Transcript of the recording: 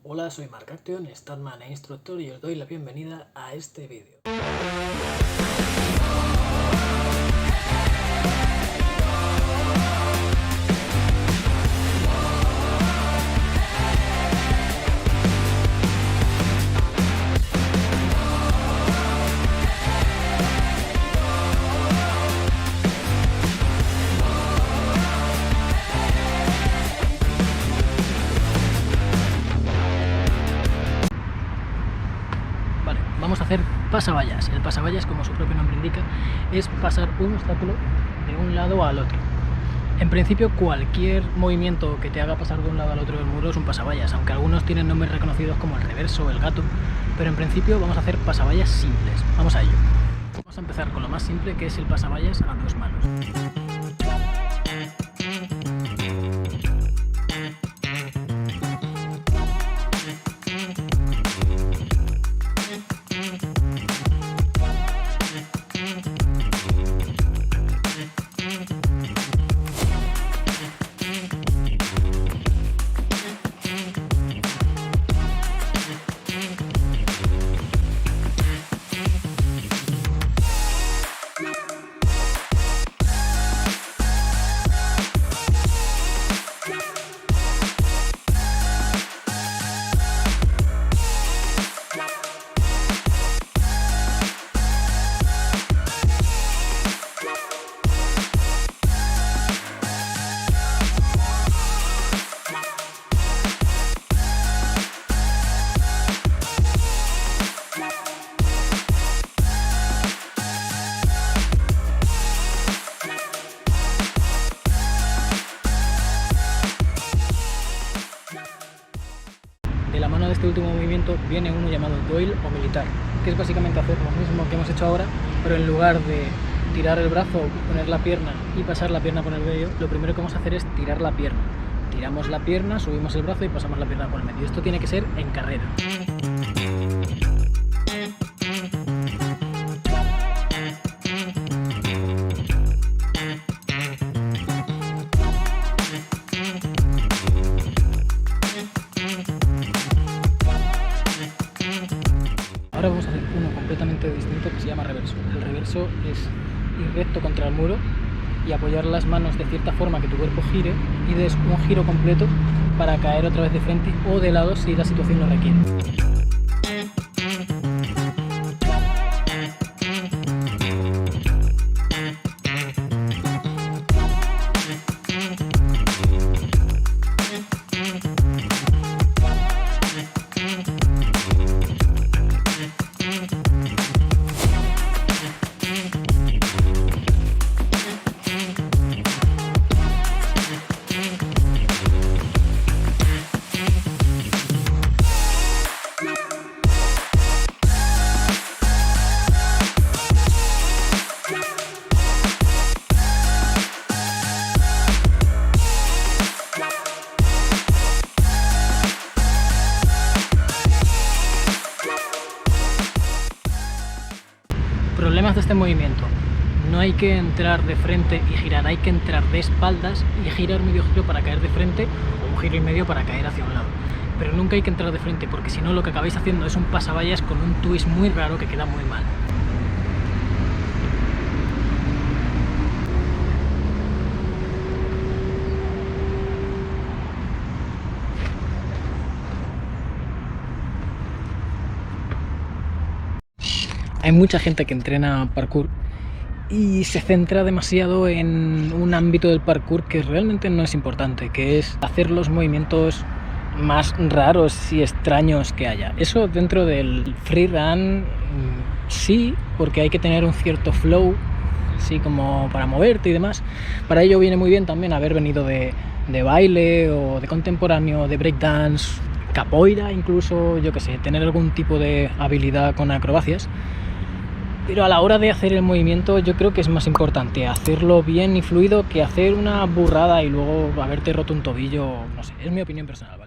Hola, soy Marc Action, Stuntman e instructor y os doy la bienvenida a este vídeo. Vamos a hacer pasavallas. El pasavallas, como su propio nombre indica, es pasar un obstáculo de un lado al otro. En principio, cualquier movimiento que te haga pasar de un lado al otro del muro es un pasavallas, aunque algunos tienen nombres reconocidos como el reverso o el gato, pero en principio vamos a hacer pasavallas simples. Vamos a ello. Vamos a empezar con lo más simple, que es el pasavallas a dos manos. De la mano de este último movimiento viene uno llamado Doyle o militar, que es básicamente hacer lo mismo que hemos hecho ahora, pero en lugar de tirar el brazo, poner la pierna y pasar la pierna por el medio, lo primero que vamos a hacer es tirar la pierna. Tiramos la pierna, subimos el brazo y pasamos la pierna por el medio. Esto tiene que ser en carrera. Ahora vamos a hacer uno completamente distinto que se llama reverso. El reverso es ir recto contra el muro y apoyar las manos de cierta forma que tu cuerpo gire y des un giro completo para caer otra vez de frente o de lado si la situación lo requiere. Problemas de este movimiento: no hay que entrar de frente y girar, hay que entrar de espaldas y girar medio giro para caer de frente o un giro y medio para caer hacia un lado. Pero nunca hay que entrar de frente, porque si no lo que acabáis haciendo es un pasavallas con un twist muy raro que queda muy mal. Hay mucha gente que entrena parkour y se centra demasiado en un ámbito del parkour que realmente no es importante, que es hacer los movimientos más raros y extraños que haya. Eso dentro del freerun sí, porque hay que tener un cierto flow, así como para moverte y demás. Para ello viene muy bien también haber venido de baile o de contemporáneo, de breakdance, capoeira incluso, yo que sé, tener algún tipo de habilidad con acrobacias. Pero a la hora de hacer el movimiento yo creo que es más importante hacerlo bien y fluido que hacer una burrada y luego haberte roto un tobillo, no sé, es mi opinión personal.